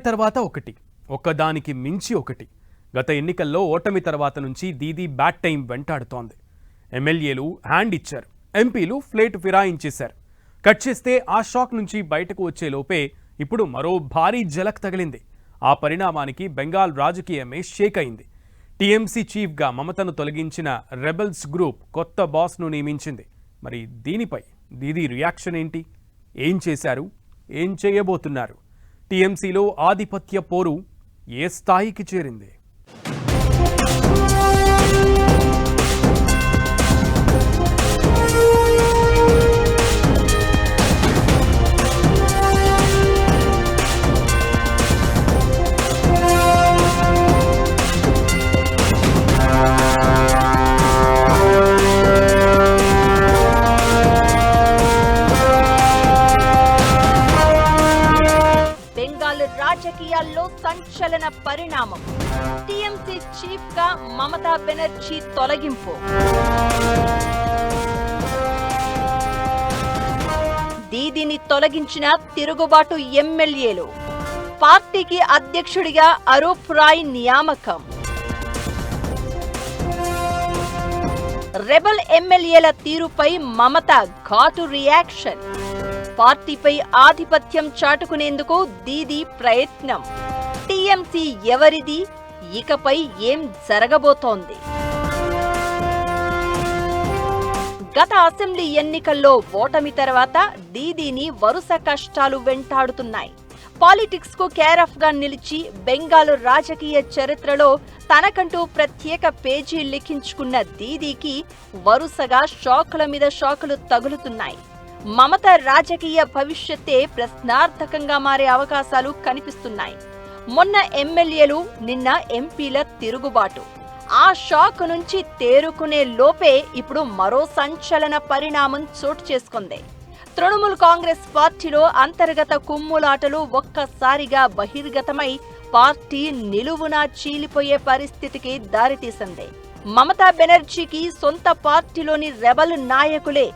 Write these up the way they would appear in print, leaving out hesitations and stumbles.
తర్వాత ఒకటి, ఒకదానికి మించి ఒకటి. గత ఎన్నికల్లో ఓటమి తర్వాత నుంచి దీదీ బ్యాడ్ టైం వెంటాడుతోంది. ఎమ్మెల్యేలు హ్యాండ్ ఇచ్చారు, ఎంపీలు ఫ్లేట్ ఫిరాయించేశారు. కట్ చేస్తే ఆ షాక్ నుంచి బయటకు వచ్చే లోపే ఇప్పుడు మరో భారీ జలక్ తగిలింది. ఆ పరిణామానికి బెంగాల్ రాజకీయమే షేక్ అయింది. టీఎంసీ చీఫ్గా మమతను తొలగించిన రెబెల్స్ గ్రూప్ కొత్త బాస్ను నియమించింది. మరి దీనిపై దీదీ రియాక్షన్ ఏంటి? ఏం చేశారు, ఏం చేయబోతున్నారు? టీఎంసీలో ఆధిపత్య పోరు ఏ స్థాయికి చేరింది? రాజకీయాల్లో సంచలన పరిణామం. టీఎంసీ చీఫ్ గా మమతా బెనర్జీ తొలగింపు. దీదీని తొలగించిన తిరుగుబాటు ఎమ్మెల్యేలు. పార్టీకి అధ్యక్షుడిగా అరూప్ రాయ్ నియామకం. రెబల్ ఎమ్మెల్యేల తీరుపై మమత ఘాటు రియాక్షన్. పార్టీపై ఆధిపత్యం చాటుకునేందుకు దీదీ ప్రయత్నం. టీఎంసీ ఎవరిది? ఇకపై ఏం జరగబోతోంది? గత అసెంబ్లీ ఎన్నికల్లో ఓటమి తర్వాత దీదీని వరుస కష్టాలు వెంటాడుతున్నాయి. పాలిటిక్స్ కు కేరాఫ్ గా నిలిచి బెంగాల్ రాజకీయ చరిత్రలో తనకంటూ ప్రత్యేక పేజీ లిఖించుకున్న దీదీకి వరుసగా షాకుల మీద షాకులు తగులుతున్నాయి. మమత రాజకీయ భవిష్యత్తే ప్రశ్నార్థకంగా మారే అవకాశాలు కనిపిస్తున్నాయి. మొన్న ఎమ్మెల్యేలు, నిన్న ఎంపీల తిరుగుబాటు. ఆ షాక్ నుంచి తేరుకునే లోపే ఇప్పుడు మరో సంచలన పరిణామం చోటు చేసుకుంది. తృణమూల్ కాంగ్రెస్ పార్టీలో అంతర్గత కుమ్ములాటలు ఒక్కసారిగా బహిర్గతమై పార్టీ నిలువునా చీలిపోయే పరిస్థితికి దారితీసింది. మమతా బెనర్జీకి సొంత పార్టీలోని రెబల్ నాయకులే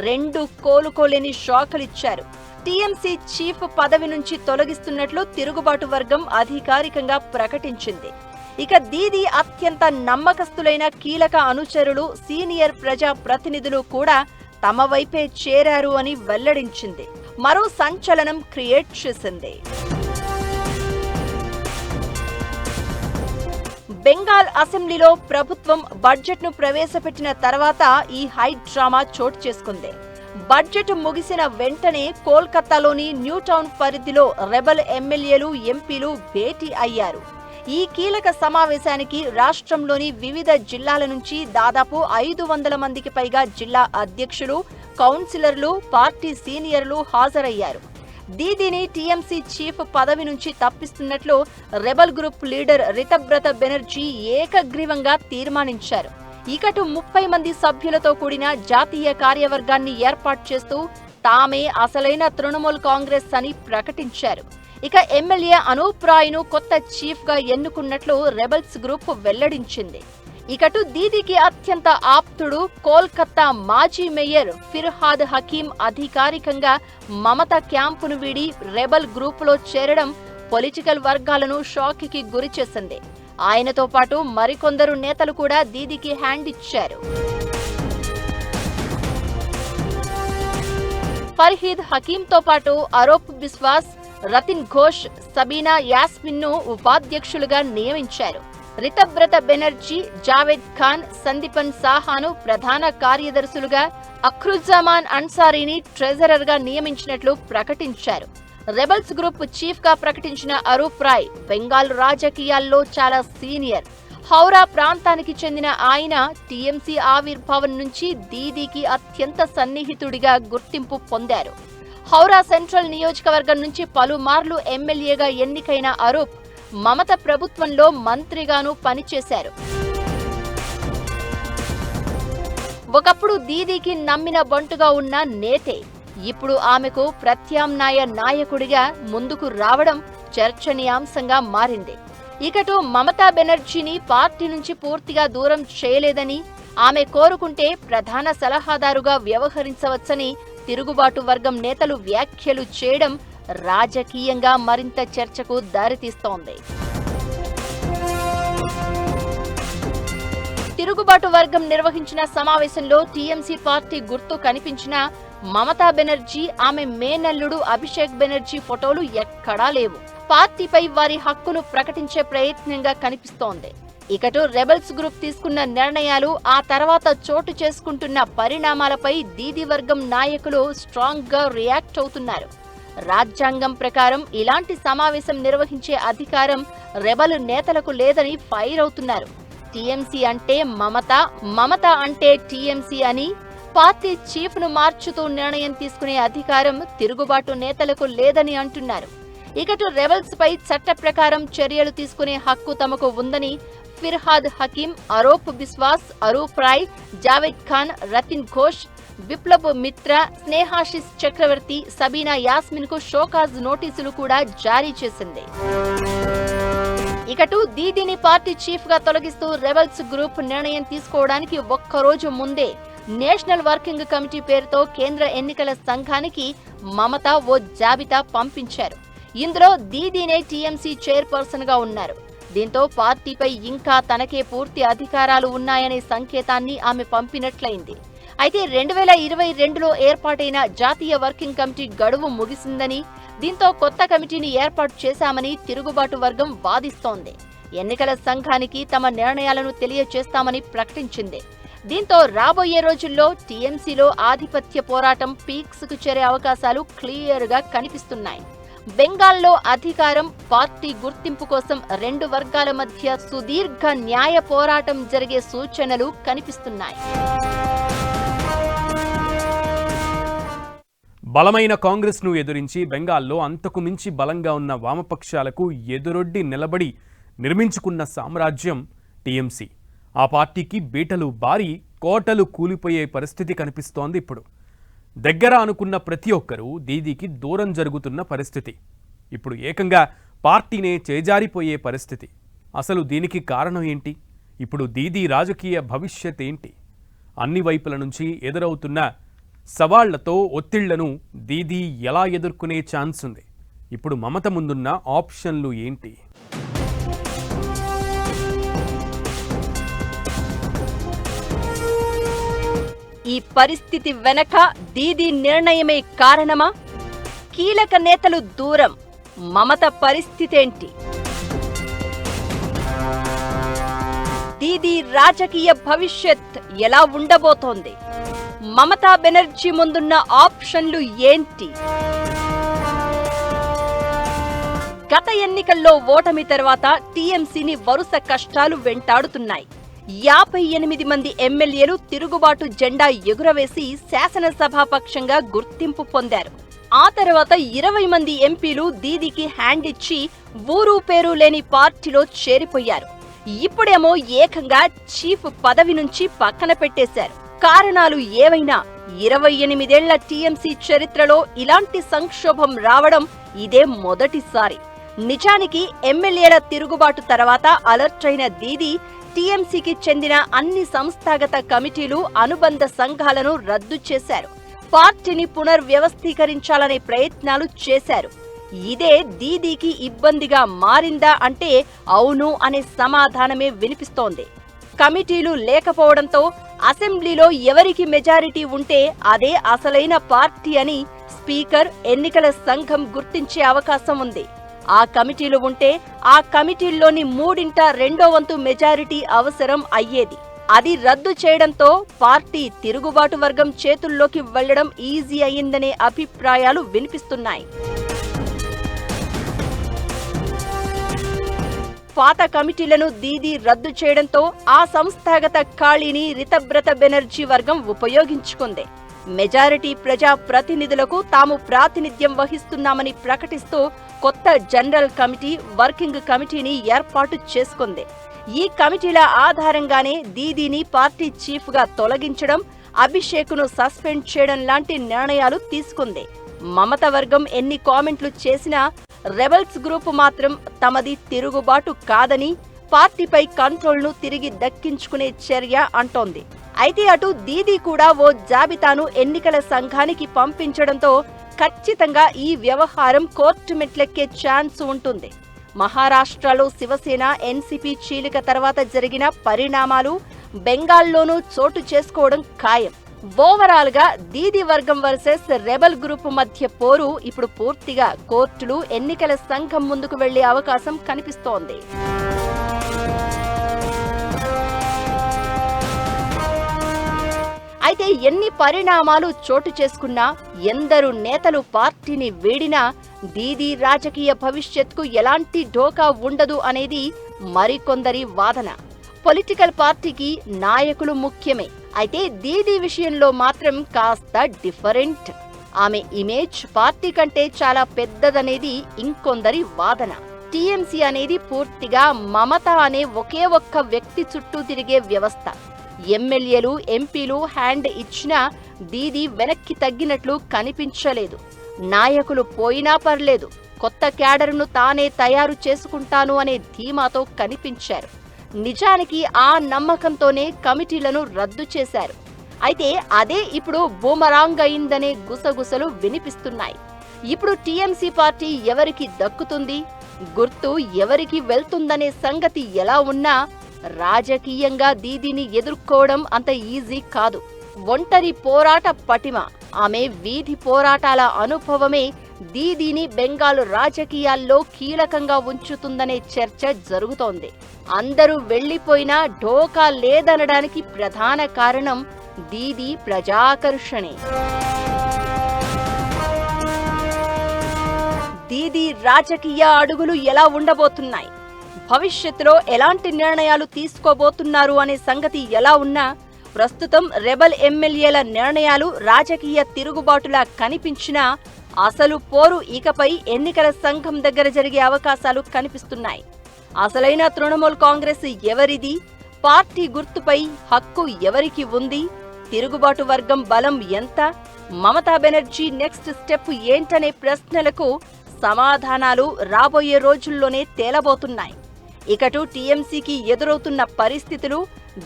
రెండు కోలుకోలేని షాకులిచ్చారు. టీఎంసీ చీఫ్ పదవి నుంచి తొలగిస్తున్నట్లు తిరుగుబాటు వర్గం అధికారికంగా ప్రకటించింది. ఇక దీదీ అత్యంత నమ్మకస్తులైన కీలక అనుచరులు, సీనియర్ ప్రజా ప్రతినిధులు కూడా తమ వైపే చేరారు అని వెల్లడించింది. మరో సంచలనం క్రియేట్ చేసింది. బెంగాల్ అసెంబ్లీలో ప్రభుత్వం బడ్జెట్ ను ప్రవేశపెట్టిన తర్వాత ఈ హై డ్రామా చోటు చేసుకుంది. బడ్జెట్ ముగిసిన వెంటనే కోల్కతాలోని న్యూ టౌన్ పరిధిలో రెబల్ ఎమ్మెల్యేలు, ఎంపీలు భేటీ అయ్యారు. ఈ కీలక సమావేశానికి రాష్ట్రంలోని వివిధ జిల్లాల నుంచి దాదాపు 500 మందికి పైగా జిల్లా అధ్యక్షులు, కౌన్సిలర్లు, పార్టీ సీనియర్లు హాజరయ్యారు. దీదీని టీఎంసీ చీఫ్ పదవి నుంచి తప్పిస్తున్నట్లు rebel group leader Ritabrata Banerjee ఏకగ్రీవంగా తీర్మానించారు. ఇకటు 30 మంది సభ్యులతో కూడిన జాతీయ కార్యవర్గాన్ని ఏర్పాటు చేస్తూ తామే అసలైన తృణమూల్ కాంగ్రెస్ అని ప్రకటించారు. ఇక ఎమ్మెల్యే అనూప్ రాయ్ను కొత్త చీఫ్ గా ఎన్నుకున్నట్లు రెబల్స్ గ్రూప్ వెల్లడించింది. ఇకటు దీదీకి అత్యంత ఆప్తుడు కోల్కతా మాజీ మేయర్ ఫిర్హాద్ హకీం అధికారికంగా మమత క్యాంపును వీడి రెబల్ గ్రూపులో చేరడం పొలిటికల్ వర్గాలను షాక్ కి గురిచేసింది. ఆయనతో పాటు మరికొందరు నేతలు కూడా దీదీకి హ్యాండ్ ఇచ్చారు. ఫర్హీద్ హకీంతో పాటు అరూప్ బిస్వాస్, రతిన్ ఘోష్, సబీనా యాస్మిన్ ను ఉపాధ్యక్షులుగా నియమించారు. రితబ్రత బెనర్జీ, జావేద్ ఖాన్, సందీపన్ సాహాను ప్రధాన కార్యదర్శులుగా, అఖ్రుజ్జమాన్ అన్సారీని ట్రెజరర్ గా నియమించినట్లు ప్రకటించారు. రెబల్స్ గ్రూప్ చీఫ్ గా ప్రకటించిన అరూప్ రాయ్ బెంగాల్ రాజకీయాల్లో చాలా సీనియర్. హౌరా ప్రాంతానికి చెందిన ఆయన టీఎంసీ ఆవిర్భావం నుంచి దీదీకి అత్యంత సన్నిహితుడిగా గుర్తింపు పొందారు. హౌరా సెంట్రల్ నియోజకవర్గం నుంచి పలుమార్లు ఎమ్మెల్యేగా ఎన్నికైన అరూప్ మమత ప్రభుత్వంలో మంత్రిగాను పనిచేశారు. ఒకప్పుడు దీదీకి నమ్మిన బంటుగా ఉన్న నేతే ఇప్పుడు ఆమెకు ప్రత్యామ్నాయ నాయకుడిగా ముందుకు రావడం చర్చనీయాంశంగా మారింది. ఇకటు మమతా బెనర్జీని పార్టీ నుంచి పూర్తిగా దూరం చేయలేదని, ఆమె కోరుకుంటే ప్రధాన సలహాదారుగా వ్యవహరించవచ్చని తిరుగుబాటు వర్గం నేతలు వ్యాఖ్యలు చేయడం రాజకీయంగా మరింత చర్చకు దారితీస్తోంది. తిరుగుబాటు వర్గం నిర్వహించిన సమావేశంలో టీఎంసీ పార్టీ గుర్తు కనిపించిన మమతా బెనర్జీ, ఆమె మేనల్లుడు అభిషేక్ బెనర్జీ ఫోటోలు ఎక్కడా లేవు. పార్టీపై వారి హక్కును ప్రకటించే ప్రయత్నంగా కనిపిస్తోంది. ఇకటు రెబెల్స్ గ్రూప్ తీసుకున్న నిర్ణయాలు, ఆ తర్వాత చోటు చేసుకుంటున్న పరిణామాలపై దీదీ వర్గం నాయకులు స్ట్రాంగ్ గా రియాక్ట్ అవుతున్నారు. రాజ్యాంగం ప్రకారం ఇలాంటి సమావేశం నిర్వహించే అధికారం రెబల్ నేతలకు లేదని ఫైర్ అవుతున్నారు. టీఎంసీ అంటే మమత, మమత అంటే టీఎంసీ అని పార్టీ చీఫ్ ను మార్చుతూ నిర్ణయం తీసుకునే అధికారం తిరుగుబాటు నేతలకు లేదని అంటున్నారు. ఇకటు రెబెల్స్ పై చట్ట ప్రకారం చర్యలు తీసుకునే హక్కు తమకు ఉందని ఫిర్హాద్ హకీం, అరూప్ బిస్వాస్, అరూప్ రాయ్, జావేద్ ఖాన్, రతిన్ ఘోష్, విప్లబ్ మిత్రా, స్నేహాశిస్ చక్రవర్తి, సబీనా యాస్మిన్ కు షోకాజ్ నోటీసులు కూడా జారీ చేసింది. ఇకటు దీదీని పార్టీ చీఫ్ గా తొలగిస్తూ రెబెల్స్ గ్రూప్ నిర్ణయం తీసుకోవడానికి ఒక్కరోజు ముందే నేషనల్ వర్కింగ్ కమిటీ పేరుతో కేంద్ర ఎన్నికల సంఘానికి మమత ఓ జాబితా పంపించారు. ఇందులో దీదీనే టీఎంసీ చైర్పర్సన్ గా ఉన్నారు. దీంతో పార్టీపై ఇంకా తనకే పూర్తి అధికారాలు ఉన్నాయనే సంకేతాన్ని ఆమె పంపినట్లయింది. అయితే 2022లో ఏర్పాటైన జాతీయ వర్కింగ్ కమిటీ గడువు ముగిసిందని, దీంతో కొత్త కమిటీని ఏర్పాటు చేశామని తిరుగుబాటు వర్గం వాదిస్తోంది. ఎన్నికల సంఘానికి తమ నిర్ణయాలను తెలియచేస్తామని ప్రకటించింది. దీంతో రాబోయే రోజుల్లో టీఎంసీలో ఆధిపత్య పోరాటం పీక్స్ కు చేరే అవకాశాలు క్లియర్ గా కనిపిస్తున్నాయి. బెంగాల్లో అధికారం, పార్టీ గుర్తింపు కోసం రెండు వర్గాల మధ్య సుదీర్ఘ న్యాయ పోరాటం జరిగే సూచనలు కనిపిస్తున్నాయి. బలమైన కాంగ్రెస్ ను ఎదురించి బెంగాల్లో అంతకు మించి బలంగా ఉన్న వామపక్షాలకు ఎదురొడ్డి నిలబడి నిర్మించుకున్న సామ్రాజ్యం టీఎంసీ. ఆ పార్టీకి బీటలు బారి కోటలు కూలిపోయే పరిస్థితి కనిపిస్తోంది. ఇప్పుడు దగ్గర అనుకున్న ప్రతి ఒక్కరూ దీదీకి దూరం జరుగుతున్న పరిస్థితి. ఇప్పుడు ఏకంగా పార్టీనే చేజారిపోయే పరిస్థితి. అసలు దీనికి కారణం ఏంటి? ఇప్పుడు దీదీ రాజకీయ భవిష్యత్ ఏంటి? అన్ని వైపుల నుంచి ఎదురవుతున్న సవాళ్లతో ఒత్తిళ్లను దీదీ ఎలా ఎదుర్కొనే ఛాన్స్ ఉంది? ఇప్పుడు మమత ముందున్న ఆప్షన్లు ఏంటి? ఈ పరిస్థితి వెనక దీదీ నిర్ణయమే కారణమా? కీలక నేతలు దూరం, మమత పరిస్థితేంటి? దీదీ రాజకీయ భవిష్యత్ ఎలా ఉండబోతోంది? మమతా బెనర్జీ ముందున్న ఆప్షన్లు ఏంటి? గత ఎన్నికల్లో ఓటమి తర్వాత టీఎంసీని వరుస కష్టాలు వెంటాడుతున్నాయి. 58 మంది ఎమ్మెల్యేలు తిరుగుబాటు జెండా ఎగురవేసి శాసనసభాపక్షంగా గుర్తింపు పొందారు. ఆ తర్వాత 20 మంది ఎంపీలు దీదీకి హ్యాండ్ ఇచ్చి ఊరు పేరు లేని పార్టీలో చేరిపోయారు. ఇప్పుడేమో ఏకంగా చీఫ్ పదవి నుంచి పక్కన పెట్టేశారు. కారణాలు ఏవైనా 28 ఏళ్ల టీఎంసీ చరిత్రలో ఇలాంటి సంక్షోభం రావడం ఇదే మొదటిసారి. నిజానికి ఎమ్మెల్యేల తిరుగుబాటు తర్వాత అలర్ట్ అయిన దీదీ టీఎంసీకి చెందిన అన్ని సంస్థాగత కమిటీలు, అనుబంధ సంఘాలను రద్దు చేశారు. పార్టీని పునర్వ్యవస్థీకరించాలనే ప్రయత్నాలు చేశారు. ఇదే దీదీకి ఇబ్బందిగా మారిందా అంటే అవును అనే సమాధానమే వినిపిస్తోంది. కమిటీలు లేకపోవడంతో అసెంబ్లీలో ఎవరికి మెజారిటీ ఉంటే అదే అసలైన పార్టీ అని స్పీకర్, ఎన్నికల సంఘం గుర్తించే అవకాశం ఉంది. ఆ కమిటీలు ఉంటే ఆ కమిటీల్లోని 3/2 మెజారిటీ అవసరం అయ్యేది. అది రద్దు చేయడంతో పార్టీ తిరుగుబాటు వర్గం చేతుల్లోకి వెళ్లడం ఈజీ అయ్యిందనే అభిప్రాయాలు వినిపిస్తున్నాయి. పాత కమిటీలను దీదీ రద్దు చేయడంతో ఆ సంస్థాగత ఖాళీని రితబ్రత బెనర్జీ వర్గం ఉపయోగించుకుంది. మెజారిటీ ప్రజా ప్రతినిధులకు తాము ప్రాతినిధ్యం వహిస్తున్నామని ప్రకటిస్తూ కొత్త జనరల్ కమిటీ, వర్కింగ్ కమిటీని ఏర్పాటు చేసుకుంది. ఈ కమిటీల ఆధారంగానే దీదీని పార్టీ చీఫ్ గా తొలగించడం, అభిషేక్ను సస్పెండ్ చేయడం లాంటి నిర్ణయాలు తీసుకుంది. మమత వర్గం ఎన్ని కామెంట్లు చేసినా రెబెల్స్ గ్రూప్ మాత్రం తమది తిరుగుబాటు కాదని, పార్టీపై కంట్రోల్ను తిరిగి దక్కించుకునే చర్య అంటోంది. అయితే అటు దీదీ కూడా ఓ జాబితాను ఎన్నికల సంఘానికి పంపించడంతో ఖచ్చితంగా ఈ వ్యవహారం కోర్టు మెట్లెక్కే ఛాన్స్ ఉంటుంది. మహారాష్ట్రలో శివసేన ఎన్సీపీ చీలిక తర్వాత జరిగిన పరిణామాలు బెంగాల్లోనూ చోటు చేసుకోవడం ఖాయం. ఓవరాల్ గా దీదీ వర్గం వర్సెస్ రెబల్ గ్రూప్ మధ్య పోరు ఇప్పుడు పూర్తిగా కోర్టులు, ఎన్నికల సంఘం ముందుకు వెళ్లే అవకాశం కనిపిస్తోంది. అయితే ఎన్ని పరిణామాలు చోటు చేసుకున్నా, ఎందరు నేతలు పార్టీని వీడినా దీదీ రాజకీయ భవిష్యత్కు ఎలాంటి ఢోకా ఉండదు అనేది మరికొందరి వాదన. పొలిటికల్ పార్టీకి నాయకులు ముఖ్యమే, అయితే దీదీ విషయంలో మాత్రం కాస్త డిఫరెంట్. ఆమె ఇమేజ్ పార్టీ కంటే చాలా పెద్దదనేది ఇంకొందరి వాదన. టీఎంసీ అనేది పూర్తిగా మమత అనే ఒకే ఒక్క వ్యక్తి చుట్టూ తిరిగే వ్యవస్థ. ఎమ్మెల్యేలు, ఎంపీలు హ్యాండ్ ఇచ్చినా దీదీ వెనక్కి తగ్గినట్లు కనిపించలేదు. నాయకులు పోయినా పర్లేదు, కొత్త క్యాడర్ను తానే తయారు చేసుకుంటాను అనే ధీమాతో కనిపించారు. నిజానికి ఆ నమ్మకంతోనే కమిటీలను రద్దు చేశారు. అయితే అదే ఇప్పుడు బూమరాంగ్ అయిందనే గుసగుసలు వినిపిస్తున్నాయి. ఇప్పుడు టీఎంసీ పార్టీ ఎవరికి దక్కుతుంది, గుర్తు ఎవరికి వెళ్తుందనే సంగతి ఎలా ఉన్నా రాజకీయంగా దీదీని ఎదుర్కోవడం అంత ఈజీ కాదు. ఒంటరి పోరాట పటిమ, ఆమె వీధి పోరాటాల అనుభవమే దీదీని బెంగాల్ రాజకీయాల్లో కీలకంగా ఉంచుతుందనే చర్చ జరుగుతోంది. అందరూ వెళ్లిపోయినా ఢోకా లేదనడానికి ప్రధాన కారణం దీదీ ప్రజాకర్షణే. దీదీ రాజకీయ అడుగులు ఎలా ఉండబోతున్నాయి, భవిష్యత్తులో ఎలాంటి నిర్ణయాలు తీసుకోబోతున్నారు అనే సంగతి ఎలా ఉన్నా, ప్రస్తుతం రెబల్ ఎమ్మెల్యేల నిర్ణయాలు రాజకీయ తిరుగుబాటులా కనిపించినా అసలు పోరు ఇకపై ఎన్నికల సంఘం దగ్గర జరిగే అవకాశాలు కనిపిస్తున్నాయి. అసలైన తృణమూల్ కాంగ్రెస్ ఎవరిది, పార్టీ గుర్తుపై హక్కు ఎవరికి ఉంది, తిరుగుబాటు వర్గం బలం ఎంత, మమతా బెనర్జీ నెక్స్ట్ స్టెప్ ఏంటనే ప్రశ్నలకు సమాధానాలు రాబోయే రోజుల్లోనే తేలబోతున్నాయి. ఇకటు టీఎంసీకి ఎదురవుతున్న పరిస్థితులు,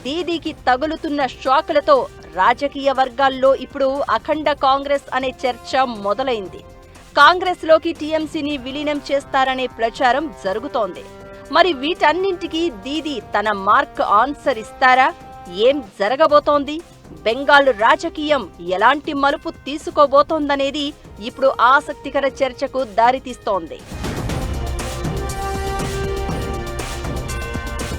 దీదీకి తగులుతున్న షాకులతో రాజకీయ వర్గాల్లో ఇప్పుడు అఖండ కాంగ్రెస్ అనే చర్చ మొదలైంది. కాంగ్రెస్లోకి టీఎంసీని విలీనం చేస్తారనే ప్రచారం జరుగుతోంది. మరి వీటన్నింటికీ దీదీ తన మార్క్ ఆన్సర్ ఇస్తారా? ఏం జరగబోతోంది? బెంగాల్ రాజకీయం ఎలాంటి మలుపు తీసుకోబోతోందనేది ఇప్పుడు ఆసక్తికర చర్చకు దారితీస్తోంది.